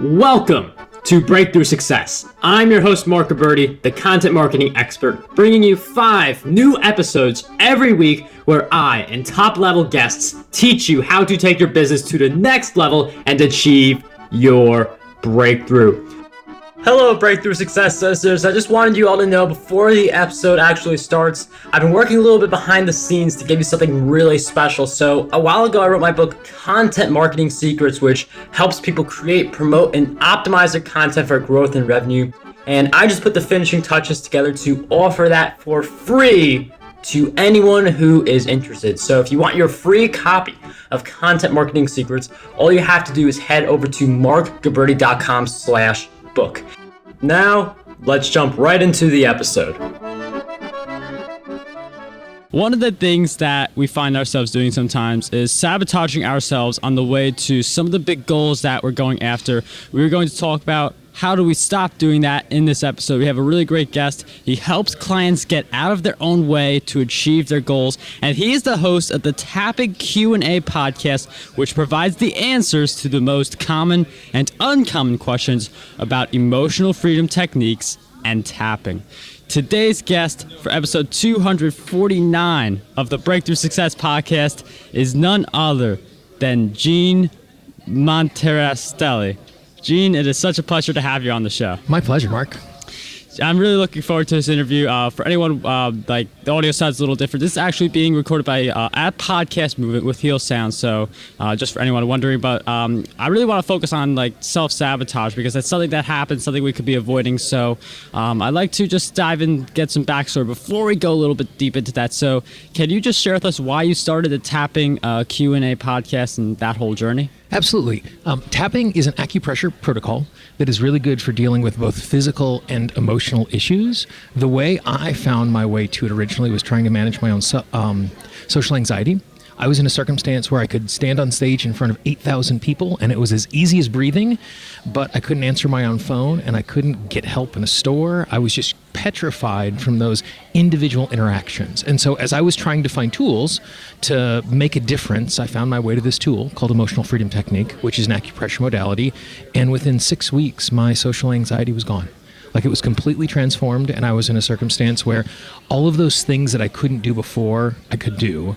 Welcome to Breakthrough Success. I'm your host, Mark Gabberti, the content marketing expert, bringing you 5 new episodes every week where I and top-level guests teach you how to take your business to the next level and achieve your breakthrough. Hello, Breakthrough Success listeners. I just wanted you all to know before the episode actually starts, I've been working a little bit behind the scenes to give you something really special. So a while ago, I wrote my book, Content Marketing Secrets, which helps people create, promote, and optimize their content for growth and revenue. And I just put the finishing touches together to offer that for free to anyone who is interested. So if you want your free copy of Content Marketing Secrets, all you have to do is head over to markgabberti.com/book. Now, let's jump right into the episode. One of the things that we find ourselves doing sometimes is sabotaging ourselves on the way to some of the big goals that we're going after. We're going to talk about how do we stop doing that in this episode. We have a really great guest. He helps clients get out of their own way to achieve their goals. And he is the host of the Tapping Q&A podcast, which provides the answers to the most common and uncommon questions about emotional freedom techniques and tapping. Today's guest for episode 249 of the Breakthrough Success podcast is none other than Gene Monterastelli. Gene, it is such a pleasure to have you on the show. My pleasure, Mark. I'm really looking forward to this interview. For anyone, like the audio sounds a little different. This is actually being recorded by at Podcast Movement with Heel Sound. So just for anyone wondering, but I really want to focus on like self-sabotage because that's something that happens, something we could be avoiding. So I'd like to just dive in, get some backstory before we go a little bit deep into that. So can you just share with us why you started the Tapping Q&A podcast and that whole journey? Absolutely. Tapping is an acupressure protocol that is really good for dealing with both physical and emotional issues. The way I found my way to it originally was trying to manage my own social anxiety. I was in a circumstance where I could stand on stage in front of 8,000 people and it was as easy as breathing, but I couldn't answer my own phone and I couldn't get help in a store. I was just petrified from those individual interactions. And so as I was trying to find tools to make a difference, I found my way to this tool called Emotional Freedom Technique, which is an acupressure modality. And within 6 weeks, my social anxiety was gone. Like it was completely transformed and I was in a circumstance where all of those things that I couldn't do before, I could do.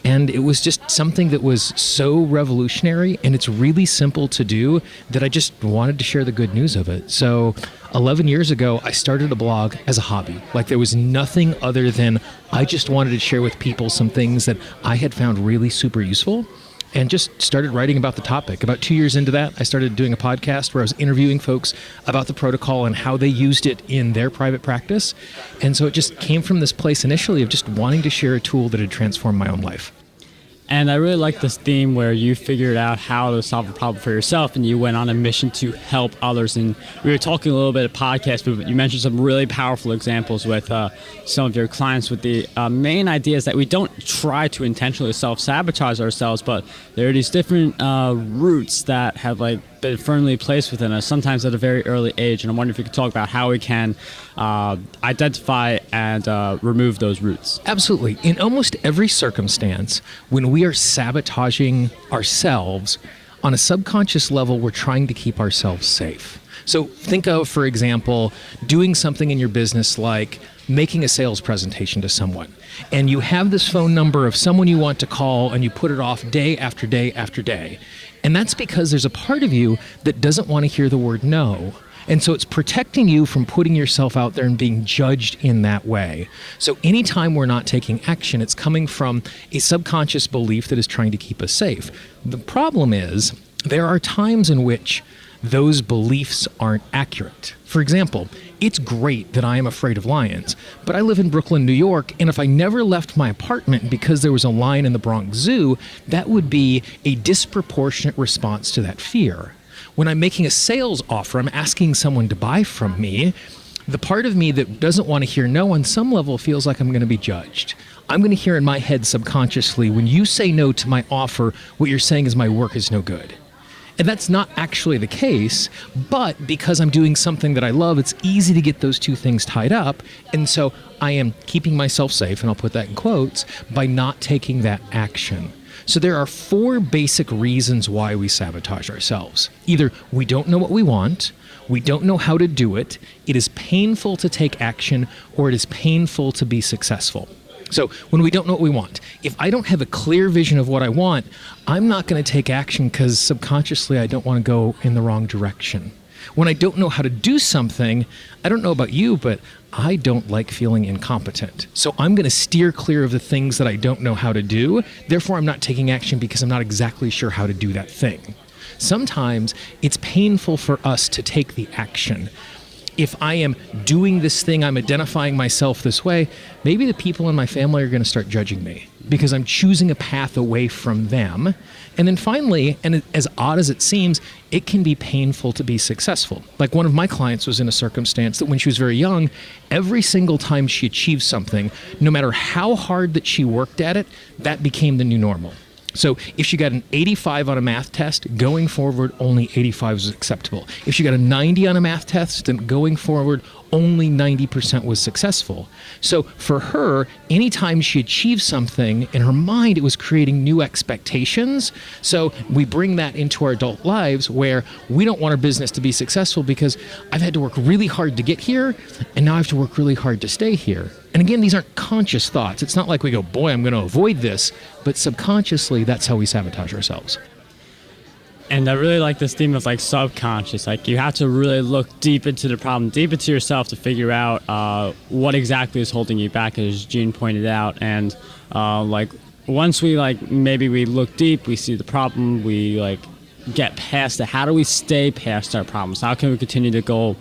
And it was just something that was so revolutionary and it's really simple to do that I just wanted to share the good news of it. So 11 years ago, I started a blog as a hobby. Like there was nothing other than I just wanted to share with people some things that I had found really super useful and just started writing about the topic. About 2 years into that, I started doing a podcast where I was interviewing folks about the protocol and how they used it in their private practice. And so it just came from this place initially of just wanting to share a tool that had transformed my own life. And I really like this theme where you figured out how to solve a problem for yourself and you went on a mission to help others. And we were talking a little bit of podcast, but you mentioned some really powerful examples with some of your clients with the main idea is that we don't try to intentionally self-sabotage ourselves, but there are these different roots that have like been firmly placed within us, sometimes at a very early age. And I'm wondering if you could talk about how we can identify and remove those roots. Absolutely. In almost every circumstance, when we are sabotaging ourselves, on a subconscious level, we're trying to keep ourselves safe. So think of, for example, doing something in your business like making a sales presentation to someone. And you have this phone number of someone you want to call and you put it off day after day after day. And that's because there's a part of you that doesn't want to hear the word no. And so it's protecting you from putting yourself out there and being judged in that way. So anytime we're not taking action, it's coming from a subconscious belief that is trying to keep us safe. The problem is there are times in which those beliefs aren't accurate. For example, it's great that I am afraid of lions, but I live in Brooklyn, New York, and if I never left my apartment because there was a lion in the Bronx Zoo, that would be a disproportionate response to that fear. When I'm making a sales offer, I'm asking someone to buy from me, the part of me that doesn't want to hear no on some level feels like I'm going to be judged. I'm going to hear in my head subconsciously, when you say no to my offer, what you're saying is my work is no good. And that's not actually the case, but because I'm doing something that I love, it's easy to get those two things tied up. And so I am keeping myself safe, and I'll put that in quotes, by not taking that action. So there are 4 basic reasons why we sabotage ourselves. Either we don't know what we want, we don't know how to do it, it is painful to take action, or it is painful to be successful. So when we don't know what we want, if I don't have a clear vision of what I want, I'm not going to take action because subconsciously I don't want to go in the wrong direction. When I don't know how to do something, I don't know about you, but I don't like feeling incompetent. So I'm going to steer clear of the things that I don't know how to do. Therefore, I'm not taking action because I'm not exactly sure how to do that thing. Sometimes it's painful for us to take the action. If I am doing this thing, I'm identifying myself this way, maybe the people in my family are going to start judging me because I'm choosing a path away from them. And then finally, and as odd as it seems, it can be painful to be successful. Like one of my clients was in a circumstance that when she was very young, every single time she achieved something, no matter how hard that she worked at it, that became the new normal. So if she got an 85 on a math test, going forward, only 85 was acceptable. If she got a 90 on a math test, then going forward, only 90% was successful. So for her, anytime she achieved something, in her mind, it was creating new expectations. So we bring that into our adult lives where we don't want our business to be successful because I've had to work really hard to get here, and now I have to work really hard to stay here. And again, these aren't conscious thoughts. It's not like we go, boy, I'm going to avoid this. But subconsciously, that's how we sabotage ourselves. And I really like this theme of like subconscious. Like you have to really look deep into the problem, deep into yourself to figure out what exactly is holding you back, as Gene pointed out. And like once we maybe we look deep, we see the problem, we get past it. How do we stay past our problems? How can we continue to go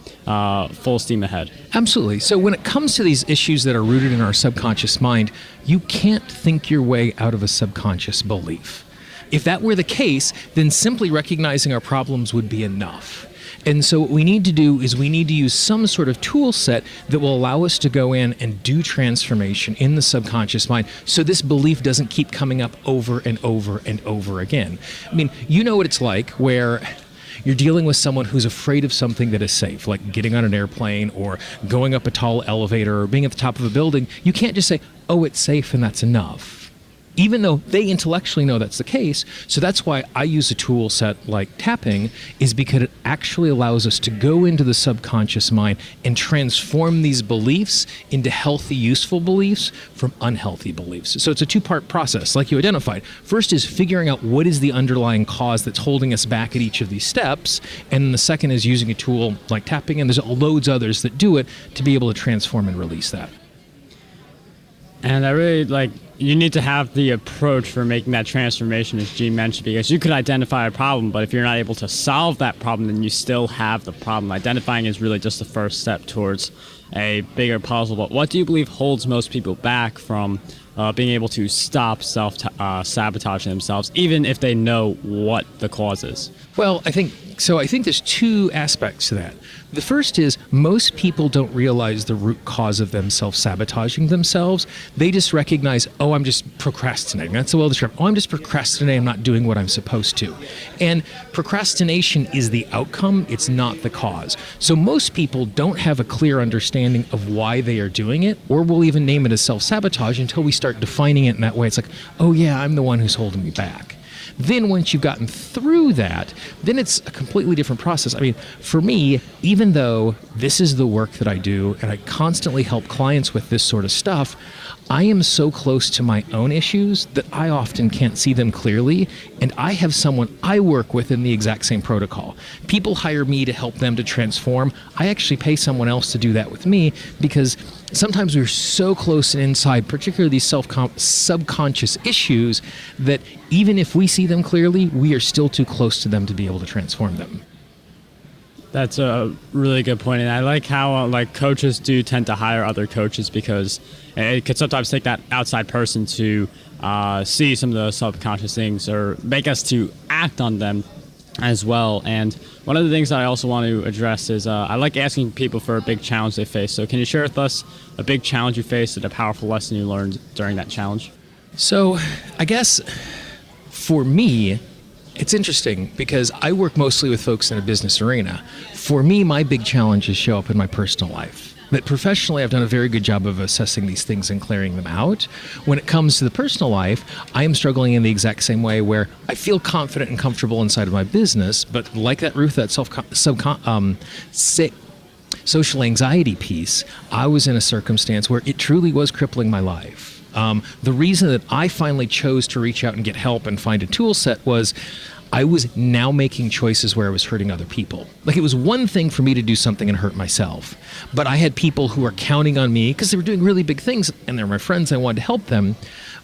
full steam ahead? Absolutely. So when it comes to these issues that are rooted in our subconscious mind, you can't think your way out of a subconscious belief. If that were the case, then simply recognizing our problems would be enough. And so what we need to do is we need to use some sort of tool set that will allow us to go in and do transformation in the subconscious mind so this belief doesn't keep coming up over and over and over again. I mean, you know what it's like where you're dealing with someone who's afraid of something that is safe, like getting on an airplane or going up a tall elevator or being at the top of a building. You can't just say, oh, it's safe and that's enough, even though they intellectually know that's the case. So that's why I use a tool set like tapping, is because it actually allows us to go into the subconscious mind and transform these beliefs into healthy, useful beliefs from unhealthy beliefs. So it's a 2-part process, like you identified. First is figuring out what is the underlying cause that's holding us back at each of these steps. And the second is using a tool like tapping, and there's loads others that do it to be able to transform and release that. And I really you need to have the approach for making that transformation, as Gene mentioned, because you could identify a problem, but if you're not able to solve that problem, then you still have the problem. Identifying is really just the first step towards a bigger puzzle. But what do you believe holds most people back from being able to stop self-sabotaging themselves, even if they know what the cause is? Well, I think there's 2 aspects to that. The first is most people don't realize the root cause of them self-sabotaging themselves. They just recognize, oh, I'm just procrastinating. That's the well-described. Oh, I'm just procrastinating. I'm not doing what I'm supposed to. And procrastination is the outcome. It's not the cause. So most people don't have a clear understanding of why they are doing it, or will even name it as self-sabotage until we start defining it in that way. It's like, oh yeah, I'm the one who's holding me back. Then once you've gotten through that, then it's a completely different process. I mean, for me, even though this is the work that I do and I constantly help clients with this sort of stuff, I am so close to my own issues that I often can't see them clearly, and I have someone I work with in the exact same protocol. People hire me to help them to transform. I actually pay someone else to do that with me because sometimes we're so close and inside, particularly these subconscious issues, that even if we see them clearly, we are still too close to them to be able to transform them. That's a really good point, and I like how coaches do tend to hire other coaches because it could sometimes take that outside person to see some of the subconscious things or make us to act on them as well. And one of the things that I also want to address is I like asking people for a big challenge they face. So can you share with us a big challenge you faced and a powerful lesson you learned during that challenge? So I guess for me, it's interesting because I work mostly with folks in a business arena. For me, my big challenges show up in my personal life. that professionally I've done a very good job of assessing these things and clearing them out. When it comes to the personal life, I am struggling in the exact same way, where I feel confident and comfortable inside of my business, but like that Ruth, that social anxiety piece, I was in a circumstance where it truly was crippling my life. The reason that I finally chose to reach out and get help and find a tool set was I was now making choices where I was hurting other people. Like, it was one thing for me to do something and hurt myself, but I had people who were counting on me because they were doing really big things and they're my friends. I wanted to help them,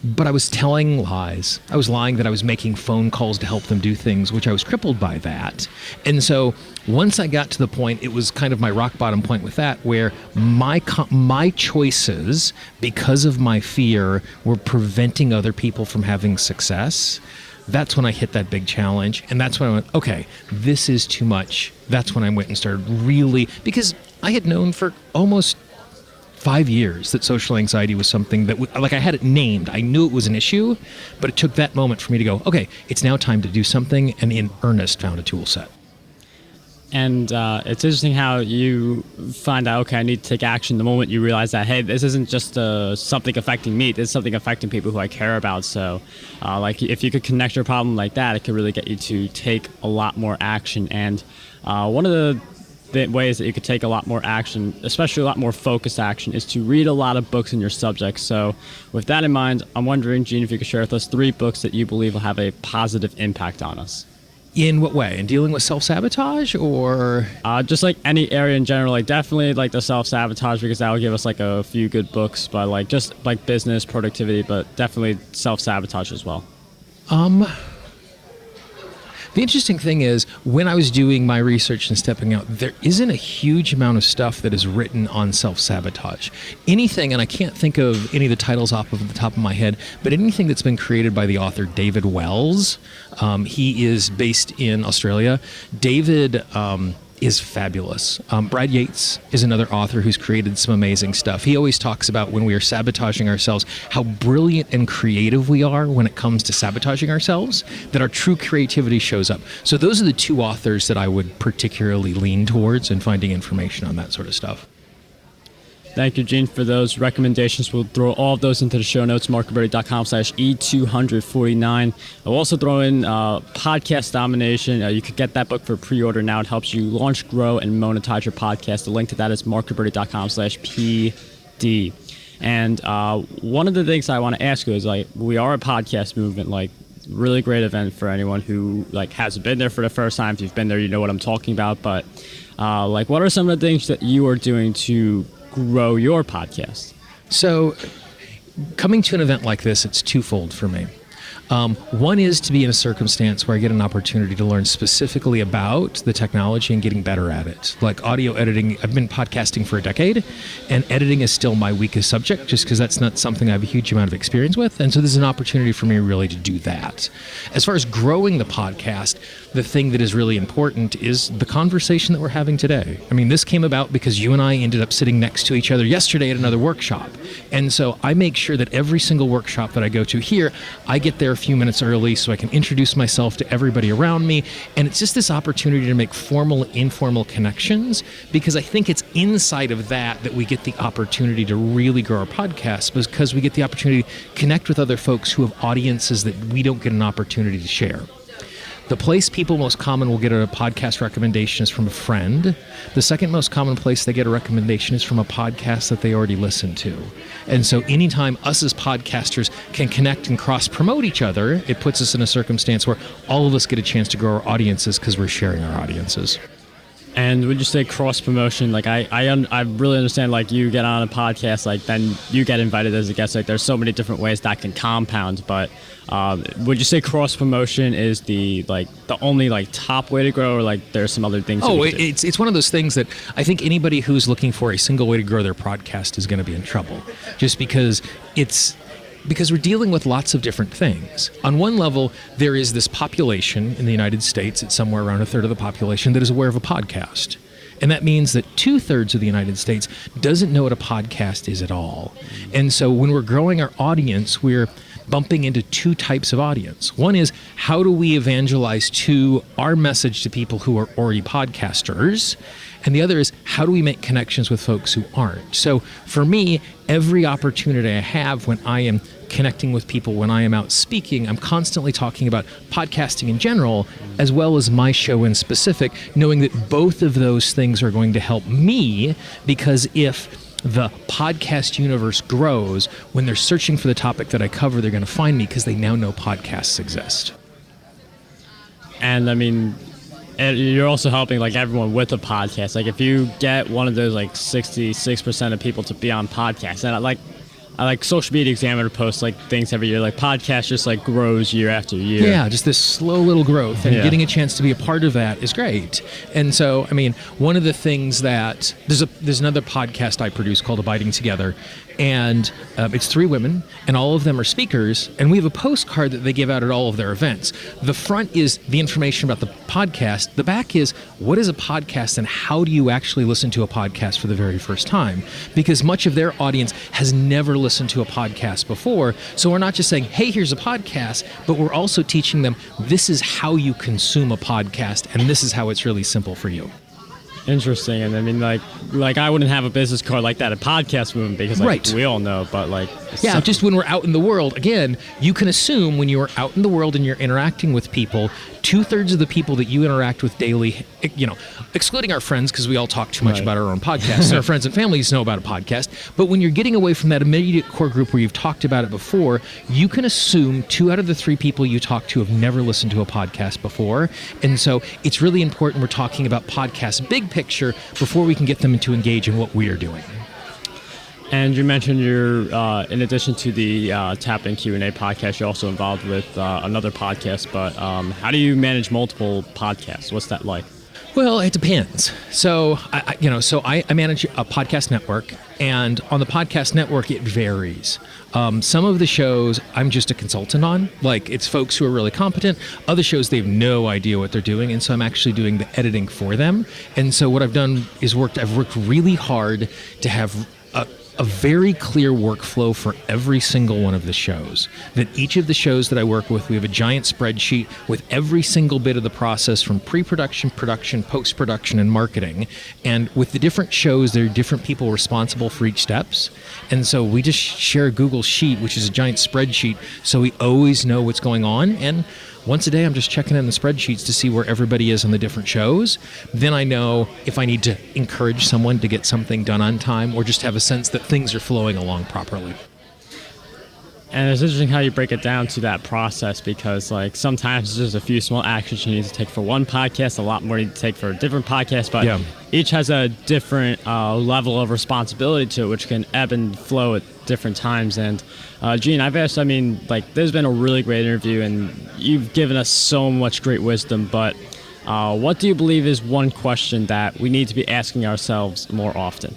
but I was telling lies. I was lying that I was making phone calls to help them do things, which I was crippled by that. And so once I got to the point, it was kind of my rock bottom point with that, where my choices, because of my fear, were preventing other people from having success. That's when I hit that big challenge. And that's when I went, okay, this is too much. That's when I went and started really, because I had known for almost 5 years that social anxiety was something that, like, I had it named. I knew it was an issue, but it took that moment for me to go, okay, it's now time to do something, and in earnest found a tool set. And it's interesting how you find out, okay, I need to take action the moment you realize that, hey, this isn't just something affecting me, this is something affecting people who I care about. So like, if you could connect your problem like that, it could really get you to take a lot more action. And one of the ways that you could take a lot more action, especially a lot more focused action, is to read a lot of books in your subject. So with that in mind, I'm wondering, Gene, if you could share with us 3 books that you believe will have a positive impact on us. In what way? In dealing with self-sabotage, or? Just like any area in general, like definitely like the self-sabotage, because that will give us like a few good books, but like just like business, productivity, but definitely self-sabotage as well. The interesting thing is, when I was doing my research and stepping out, there isn't a huge amount of stuff that is written on self-sabotage. Anything, and I can't think of any of the titles off of the top of my head, but anything that's been created by the author David Wells. He is based in Australia. David is fabulous. Brad Yates is another author who's created some amazing stuff. He always talks about, when we are sabotaging ourselves, how brilliant and creative we are when it comes to sabotaging ourselves, that our true creativity shows up. So those are the 2 authors that I would particularly lean towards in finding information on that sort of stuff. Thank you, Gene, for those recommendations. We'll throw all of those into the show notes, markberry.com/E249. I'll also throw in podcast domination. You could get that book for pre-order now. It helps you launch, grow, and monetize your podcast. The link to that is markberry.com/PD. And one of the things I want to ask you is, like, we are a podcast movement, like, really great event for anyone who like hasn't been there for the first time. If you've been there, you know what I'm talking about. But like, what are some of the things that you are doing to grow your podcast? So coming to an event like this, it's twofold for me. One is to be in a circumstance where I get an opportunity to learn specifically about the technology and getting better at it. Like audio editing, I've been podcasting for a decade, and editing is still my weakest subject, just because that's not something I have a huge amount of experience with. And so there's an opportunity for me really to do that. As far as growing the podcast, the thing that is really important is the conversation that we're having today. I mean, this came about because you and I ended up sitting next to each other yesterday at another workshop. And so I make sure that every single workshop that I go to here, I get there a few minutes early so I can introduce myself to everybody around me. And it's just this opportunity to make formal, informal connections, because I think it's inside of that we get the opportunity to really grow our podcast, because we get the opportunity to connect with other folks who have audiences that we don't get an opportunity to share. The place people most common will get a podcast recommendation is from a friend. The second most common place they get a recommendation is from a podcast that they already listen to. And so anytime us as podcasters can connect and cross-promote each other, it puts us in a circumstance where all of us get a chance to grow our audiences because we're sharing our audiences. And would you say cross promotion? Like I really understand. Like you get on a podcast, like then you get invited as a guest. Like there's so many different ways that can compound. But would you say cross promotion is the only top way to grow, or like there's some other things? It's one of those things that I think anybody who's looking for a single way to grow their podcast is going to be in trouble, just because we're dealing with lots of different things. On one level, there is this population in the United States, it's somewhere around a third of the population, that is aware of a podcast. And that means that 2/3 of the United States doesn't know what a podcast is at all. And so when we're growing our audience, we're bumping into two types of audience. One is, how do we evangelize to our message to people who are already podcasters? And the other is, how do we make connections with folks who aren't? So for me, every opportunity I have when I am connecting with people, when I am out speaking, I'm constantly talking about podcasting in general, as well as my show in specific, knowing that both of those things are going to help me, because if the podcast universe grows, when they're searching for the topic that I cover, they're going to find me because they now know podcasts exist. And I mean, and you're also helping like everyone with a podcast. Like if you get one of those like 66% of people to be on podcasts, and I like Social Media Examiner posts like things every year, like podcast just like grows year after year. Yeah, just this slow little growth, and getting a chance to be a part of that is great. And so, I mean, one of the things that there's another podcast I produce called Abiding Together, and it's 3 women, and all of them are speakers, and we have a postcard that they give out at all of their events. The front is the information about the podcast. The back is, what is a podcast and how do you actually listen to a podcast for the very first time? Because much of their audience has never listened to a podcast before, so we're not just saying, hey, here's a podcast, but we're also teaching them this is how you consume a podcast, and this is how it's really simple for you. Interesting. And I mean, like I wouldn't have a business card like that at Podcast Movement because like right. We all know, but like... Yeah, just when we're out in the world, again, you can assume when you're out in the world and you're interacting with people, 2/3 of the people that you interact with daily, you know, excluding our friends because we all talk too much about our own podcasts, our friends and families know about a podcast, but when you're getting away from that immediate core group where you've talked about it before, you can assume 2 out of the 3 people you talk to have never listened to a podcast before. And so it's really important we're talking about podcasts big picture before we can get them to engage in what we are doing. And you mentioned you're, in addition to the Tap In Q&A podcast, you're also involved with another podcast. But how do you manage multiple podcasts? What's that like? Well, it depends. So, I manage a podcast network, and on the podcast network, it varies. Some of the shows I'm just a consultant on, like it's folks who are really competent. Other shows, they have no idea what they're doing, and so I'm actually doing the editing for them. And so what I've done is I've worked really hard to have a very clear workflow for every single one of the shows. That each of the shows that I work with, we have a giant spreadsheet with every single bit of the process from pre-production, production, post-production, and marketing. And with the different shows, there are different people responsible for each steps. And so we just share a Google Sheet, which is a giant spreadsheet, so we always know what's going on. And once a day, I'm just checking in the spreadsheets to see where everybody is on the different shows. Then I know if I need to encourage someone to get something done on time or just have a sense that things are flowing along properly. And it's interesting how you break it down to that process because, like, sometimes there's a few small actions you need to take for one podcast, a lot more you need to take for a different podcast, but each has a different level of responsibility to it, which can ebb and flow at different times. And Gene, I've asked, there's been a really great interview, and you've given us so much great wisdom, but what do you believe is one question that we need to be asking ourselves more often?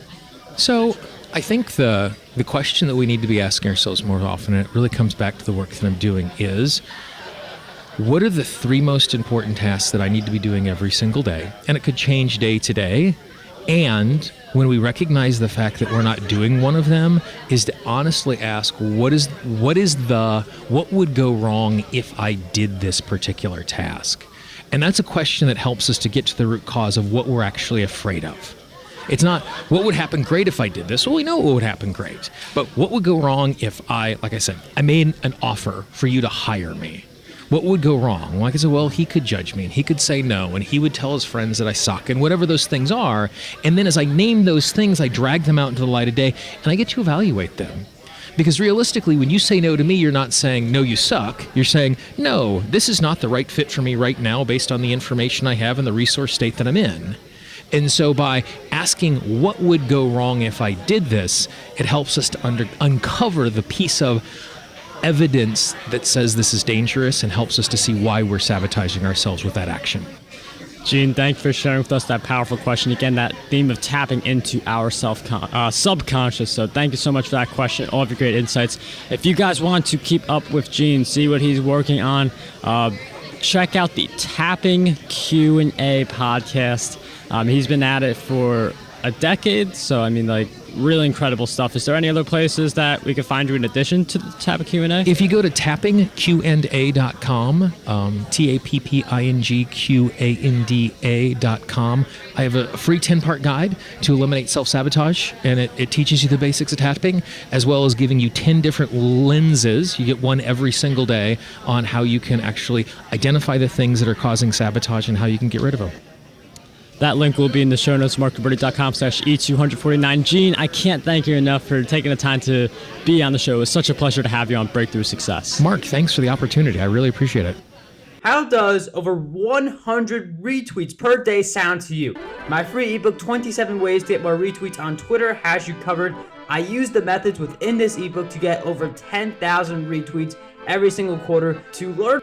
So I think the question that we need to be asking ourselves more often, and it really comes back to the work that I'm doing, is what are the 3 most important tasks that I need to be doing every single day? And it could change day to day. And when we recognize the fact that we're not doing one of them, is to honestly ask, what would go wrong if I did this particular task? And that's a question that helps us to get to the root cause of what we're actually afraid of. It's not, what would happen great if I did this? Well, we know what would happen great. But what would go wrong if I made an offer for you to hire me? What would go wrong? Well, I could say, well, he could judge me, and he could say no, and he would tell his friends that I suck, and whatever those things are. And then as I name those things, I drag them out into the light of day, and I get to evaluate them. Because realistically, when you say no to me, you're not saying, no, you suck. You're saying, no, this is not the right fit for me right now based on the information I have and the resource state that I'm in. And so by asking what would go wrong if I did this, it helps us to uncover the piece of evidence that says this is dangerous and helps us to see why we're sabotaging ourselves with that action. Gene, thank you for sharing with us that powerful question. Again, that theme of tapping into our subconscious. So thank you so much for that question, all of your great insights. If you guys want to keep up with Gene, see what he's working on, check out the Tapping Q&A podcast. He's been at it for a decade. So, I mean, like, really incredible stuff. Is there any other places that we can find you in addition to the Tap a Q&A? If you go to tappingqanda.com, tappingqanda.com, I have a free 10-part guide to eliminate self-sabotage, and it teaches you the basics of tapping, as well as giving you 10 different lenses. You get one every single day on how you can actually identify the things that are causing sabotage and how you can get rid of them. That link will be in the show notes, markroberti.com/E249. Gene, I can't thank you enough for taking the time to be on the show. It was such a pleasure to have you on Breakthrough Success. Mark, thanks for the opportunity. I really appreciate it. How does over 100 retweets per day sound to you? My free ebook, 27 Ways to Get More Retweets on Twitter, has you covered. I use the methods within this ebook to get over 10,000 retweets every single quarter. To learn